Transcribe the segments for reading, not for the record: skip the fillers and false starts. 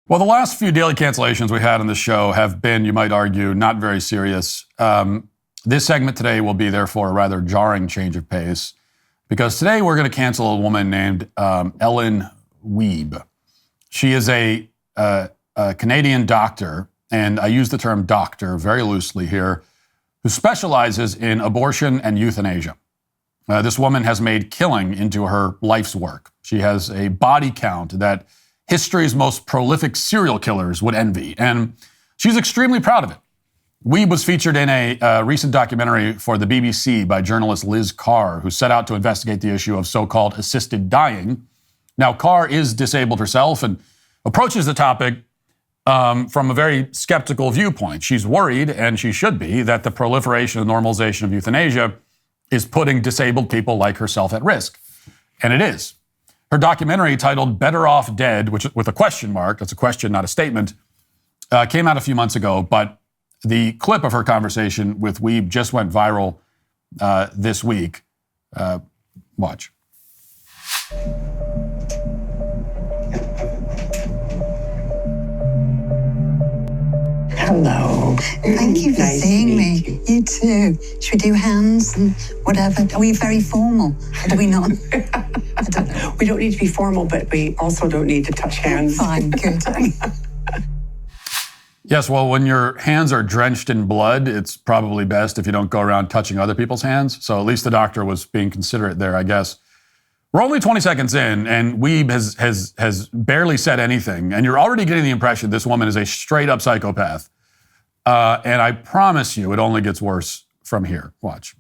Well, the last few daily cancellations we had on the show have been, you might argue, not very serious. This segment today will be, therefore, a rather jarring change of pace, because today we're going to cancel a woman named Ellen Wiebe. She is a Canadian doctor, and I use the term doctor very loosely here, who specializes in abortion and euthanasia. This woman has made killing into her life's work. She has a body count that history's most prolific serial killers would envy, and she's extremely proud of it. Wiebe was featured in a recent documentary for the BBC by journalist Liz Carr, who set out to investigate the issue of so-called assisted dying. Now, Carr is disabled herself and approaches the topic from a very skeptical viewpoint. She's worried, and she should be, that the proliferation and normalization of euthanasia is putting disabled people like herself at risk. And it is. Her documentary, titled Better Off Dead, which with a question mark, that's a question, not a statement, came out a few months ago, but the clip of her conversation with Wiebe just went viral this week. Watch. Hello. Thank you for Nice seeing to me. meet you. You too. Should we do hands and whatever? Are we very formal? Or do we not? I don't know. We don't need to be formal, but we also don't need to touch hands. Fine, good. Yes, well, when your hands are drenched in blood, it's probably best if you don't go around touching other people's hands. So at least the doctor was being considerate there, I guess. We're only 20 seconds in, and Wiebe has barely said anything, and you're already getting the impression this woman is a straight-up psychopath. And I promise you, it only gets worse from here. Watch.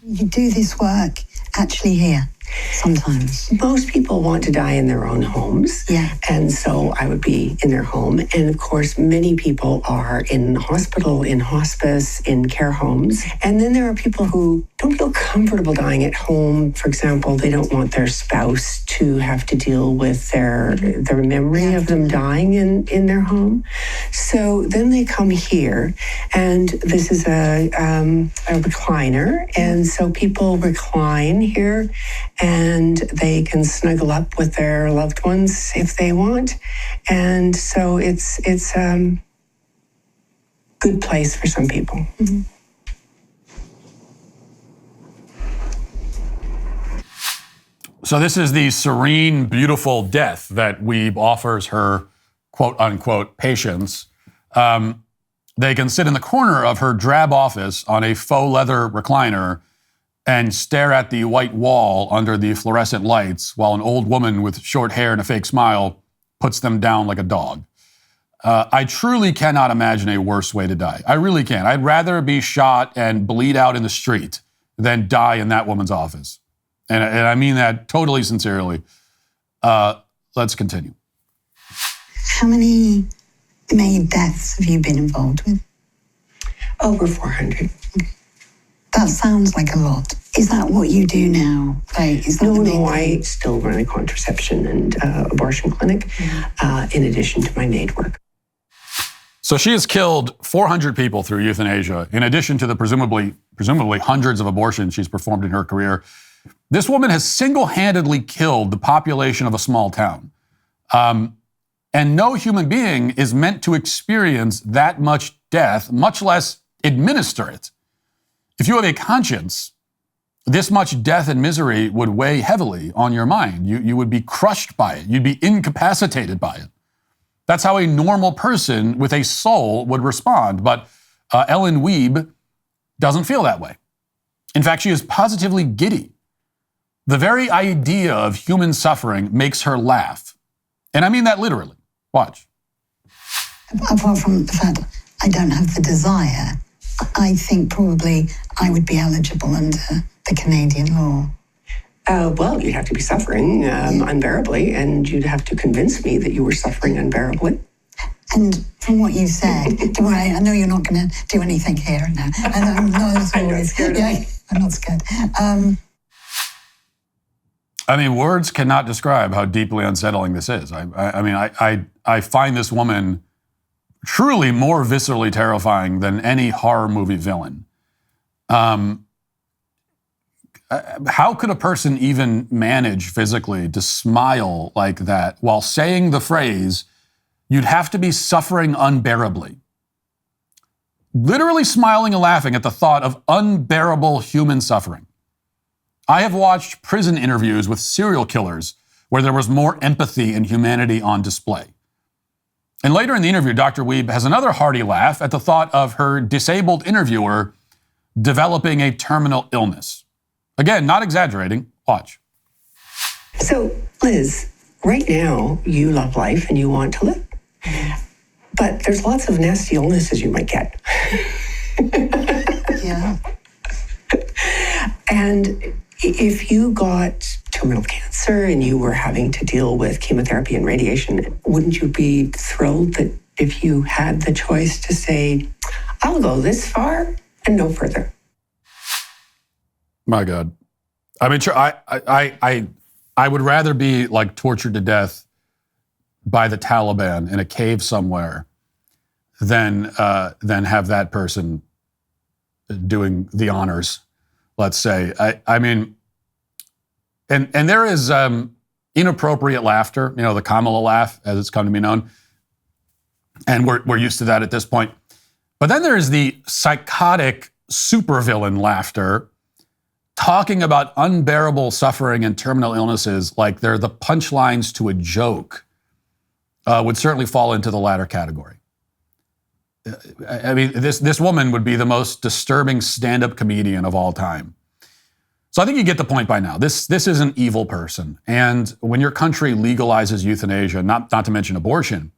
You do this work actually here sometimes. Most people want to die in their own homes. Yeah. And so I would be in their home. And of course, many people are in hospital, in hospice, in care homes. And then there are people who don't feel comfortable dying at home. For example, they don't want their spouse to have to deal with their memory of them dying in their home. So then they come here, and this is a recliner. And so people recline here, and they can snuggle up with their loved ones if they want. And so it's a good place for some people. Mm-hmm. So this is the serene, beautiful death that Wiebe offers her quote-unquote patients. They can sit in the corner of her drab office on a faux leather recliner and stare at the white wall under the fluorescent lights while an old woman with short hair and a fake smile puts them down like a dog. I truly cannot imagine a worse way to die. I really can't. I'd rather be shot and bleed out in the street than die in that woman's office. And I mean that totally sincerely. Let's continue. How many maid deaths have you been involved with? Over 400. That sounds like a lot. Is that what you do now? Like, is that the main No, thing? I still run a contraception and abortion clinic in addition to my maid work. So she has killed 400 people through euthanasia, in addition to the presumably hundreds of abortions she's performed in her career. This woman has single-handedly killed the population of a small town. And no human being is meant to experience that much death, much less administer it. If you have a conscience, this much death and misery would weigh heavily on your mind. You would be crushed by it. You'd be incapacitated by it. That's how a normal person with a soul would respond. But Ellen Wiebe doesn't feel that way. In fact, she is positively giddy. The very idea of human suffering makes her laugh. And I mean that literally. Watch. Apart from the fact I don't have the desire, I think probably I would be eligible under the Canadian law. Well, you'd have to be suffering unbearably, and you'd have to convince me that you were suffering unbearably. And from what you said, don't worry, I know you're not going to do anything here and now. And I'm not at all. I'm not scared of you. I'm not scared. I mean, words cannot describe how deeply unsettling this is. I find this woman truly more viscerally terrifying than any horror movie villain. How could a person even manage physically to smile like that while saying the phrase, you'd have to be suffering unbearably. Literally smiling and laughing at the thought of unbearable human suffering. I have watched prison interviews with serial killers where there was more empathy and humanity on display. And later in the interview, Dr. Wiebe has another hearty laugh at the thought of her disabled interviewer developing a terminal illness. Again, not exaggerating. Watch. So, Liz, right now you love life and you want to live. But there's lots of nasty illnesses you might get. Yeah. And if you got terminal cancer and you were having to deal with chemotherapy and radiation, wouldn't you be thrilled that if you had the choice to say, I'll go this far and no further? My God. I mean, sure, I would rather be like tortured to death by the Taliban in a cave somewhere than have that person doing the honors, let's say. I mean, and there is inappropriate laughter, you know, the Kamala laugh, as it's come to be known. And we're used to that at this point. But then there's the psychotic supervillain laughter, talking about unbearable suffering and terminal illnesses like they're the punchlines to a joke, would certainly fall into the latter category. I mean, this woman would be the most disturbing stand-up comedian of all time. So I think you get the point by now. This is an evil person. And when your country legalizes euthanasia, not to mention abortion,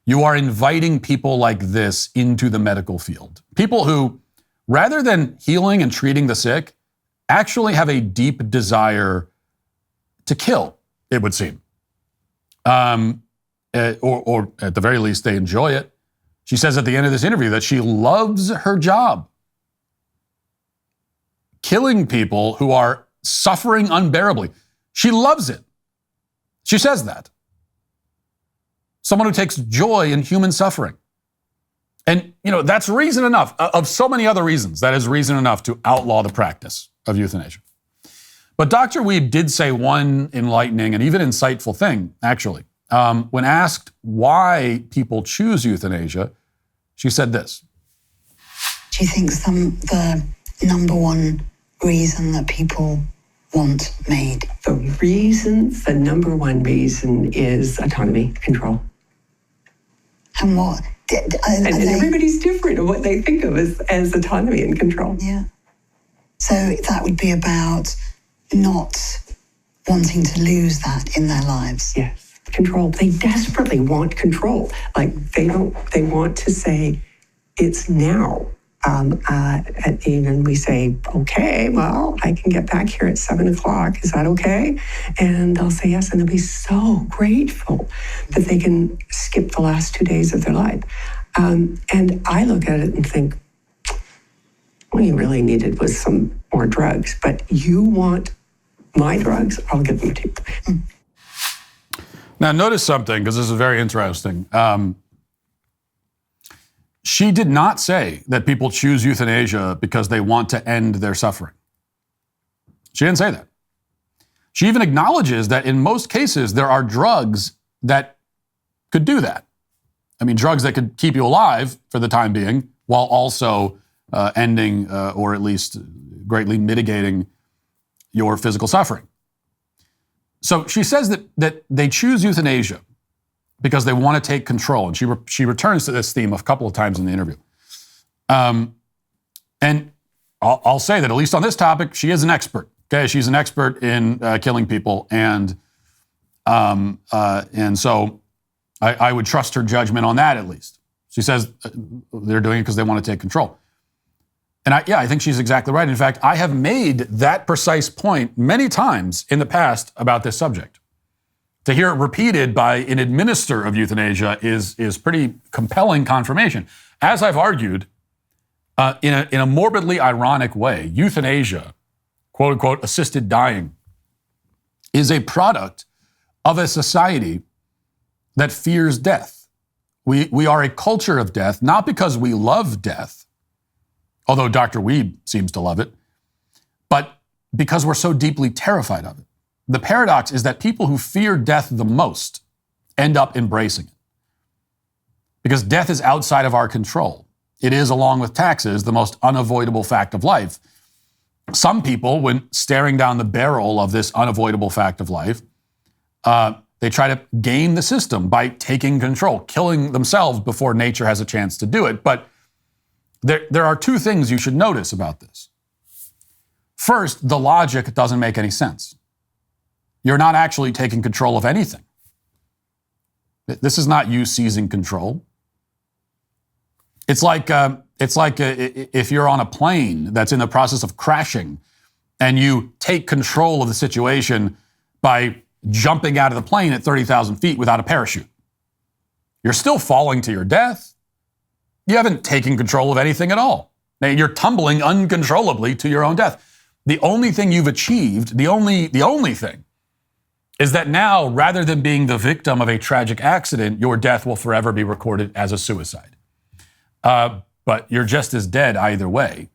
you are inviting people like this into the medical field. People who, rather than healing and treating the sick, actually have a deep desire to kill, it would seem. Or at the very least, they enjoy it. She says at the end of this interview that she loves her job. Killing people who are suffering unbearably. She loves it. She says that. Someone who takes joy in human suffering. And, you know, that's reason enough. Of so many other reasons, that is reason enough to outlaw the practice of euthanasia. But Dr. Wiebe did say one enlightening and even insightful thing, actually. When asked why people choose euthanasia, she said this. Do you think the number one reason that people want MAID? The number one reason is autonomy, control. And what? And everybody's different in what they think of as autonomy and control. Yeah. So that would be about not wanting to lose that in their lives. Yes. Control. They desperately want control. Like they want to say, it's now. And we say, okay, well, I can get back here at 7:00. Is that okay? And they'll say yes, and they'll be so grateful that they can skip the last 2 days of their life. And I look at it and think, what you really needed was some more drugs, but you want my drugs, I'll give them to you. Now, notice something, because this is very interesting. She did not say that people choose euthanasia because they want to end their suffering. She didn't say that. She even acknowledges that in most cases, there are drugs that could do that. I mean, drugs that could keep you alive for the time being, while also ending or at least greatly mitigating your physical suffering. So she says that they choose euthanasia because they want to take control. And she returns to this theme a couple of times in the interview. And I'll say that at least on this topic, she is an expert. Okay, she's an expert in killing people. And so I would trust her judgment on that at least. She says they're doing it because they want to take control. And I think she's exactly right. In fact, I have made that precise point many times in the past about this subject. To hear it repeated by an administer of euthanasia is pretty compelling confirmation. As I've argued, in a morbidly ironic way, euthanasia, quote unquote, assisted dying, is a product of a society that fears death. We are a culture of death, not because we love death, although Dr. Wiebe seems to love it, but because we're so deeply terrified of it. The paradox is that people who fear death the most end up embracing it. because death is outside of our control. It is, along with taxes, the most unavoidable fact of life. Some people, when staring down the barrel of this unavoidable fact of life, they try to game the system by taking control, killing themselves before nature has a chance to do it. But there are two things you should notice about this. First, the logic doesn't make any sense. You're not actually taking control of anything. This is not you seizing control. It's like if you're on a plane that's in the process of crashing and you take control of the situation by jumping out of the plane at 30,000 feet without a parachute. You're still falling to your death. You haven't taken control of anything at all. You're tumbling uncontrollably to your own death. The only thing you've achieved, the only thing, is that now, rather than being the victim of a tragic accident, your death will forever be recorded as a suicide. But you're just as dead either way.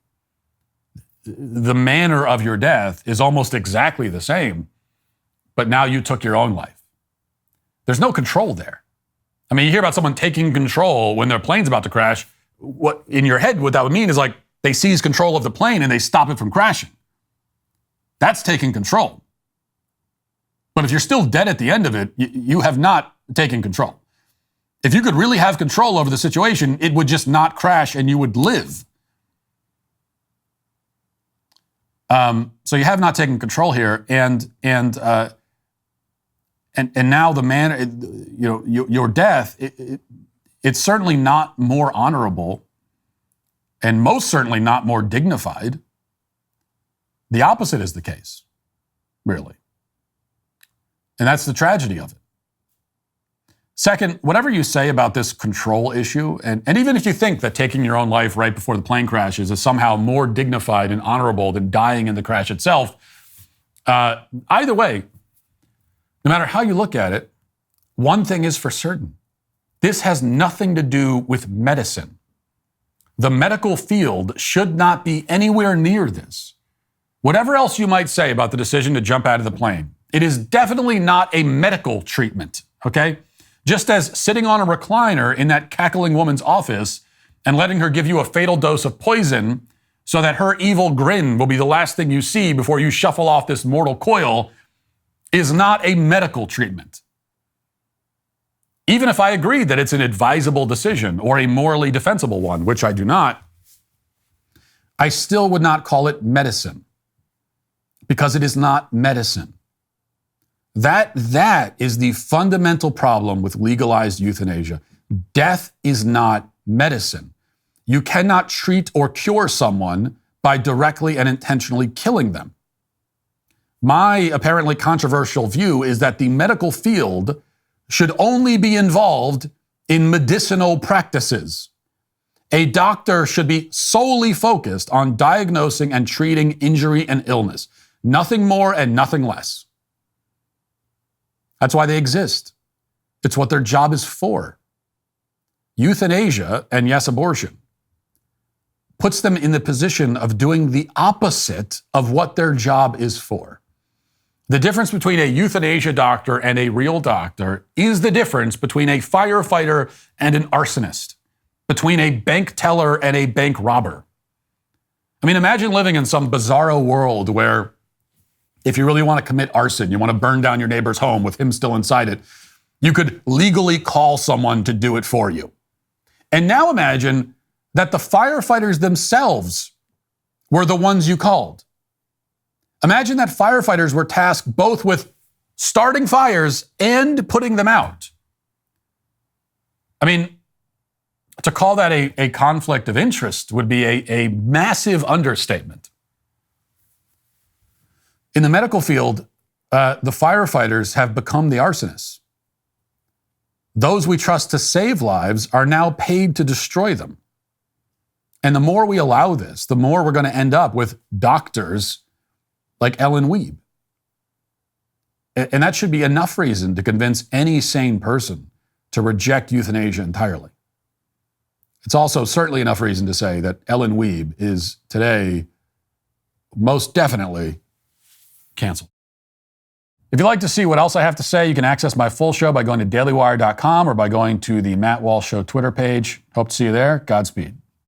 The manner of your death is almost exactly the same, but now you took your own life. There's no control there. I mean, you hear about someone taking control when their plane's about to crash. What in your head, what that would mean is like they seize control of the plane and they stop it from crashing. That's taking control. But if you're still dead at the end of it, you have not taken control. If you could really have control over the situation, it would just not crash and you would live. So you have not taken control here, and now the manner, your death, it's certainly not more honorable, and most certainly not more dignified. The opposite is the case, really. And that's the tragedy of it. Second, whatever you say about this control issue, and even if you think that taking your own life right before the plane crashes is somehow more dignified and honorable than dying in the crash itself, either way, no matter how you look at it, one thing is for certain. This has nothing to do with medicine. The medical field should not be anywhere near this. Whatever else you might say about the decision to jump out of the plane, it is definitely not a medical treatment, okay? Just as sitting on a recliner in that cackling woman's office and letting her give you a fatal dose of poison so that her evil grin will be the last thing you see before you shuffle off this mortal coil is not a medical treatment. Even if I agree that it's an advisable decision or a morally defensible one, which I do not, I still would not call it medicine because it is not medicine. That is the fundamental problem with legalized euthanasia. Death is not medicine. You cannot treat or cure someone by directly and intentionally killing them. My apparently controversial view is that the medical field should only be involved in medicinal practices. A doctor should be solely focused on diagnosing and treating injury and illness. Nothing more and nothing less. That's why they exist. It's what their job is for. Euthanasia, and yes, abortion, puts them in the position of doing the opposite of what their job is for. The difference between a euthanasia doctor and a real doctor is the difference between a firefighter and an arsonist, between a bank teller and a bank robber. I mean, imagine living in some bizarro world where if you really want to commit arson, you want to burn down your neighbor's home with him still inside it, you could legally call someone to do it for you. And now imagine that the firefighters themselves were the ones you called. Imagine that firefighters were tasked both with starting fires and putting them out. I mean, to call that a conflict of interest would be a massive understatement. In the medical field, the firefighters have become the arsonists. Those we trust to save lives are now paid to destroy them. And the more we allow this, the more we're going to end up with doctors like Ellen Wiebe. And that should be enough reason to convince any sane person to reject euthanasia entirely. It's also certainly enough reason to say that Ellen Wiebe is today most definitely canceled. If you'd like to see what else I have to say, you can access my full show by going to dailywire.com or by going to the Matt Walsh Show Twitter page. Hope to see you there. Godspeed.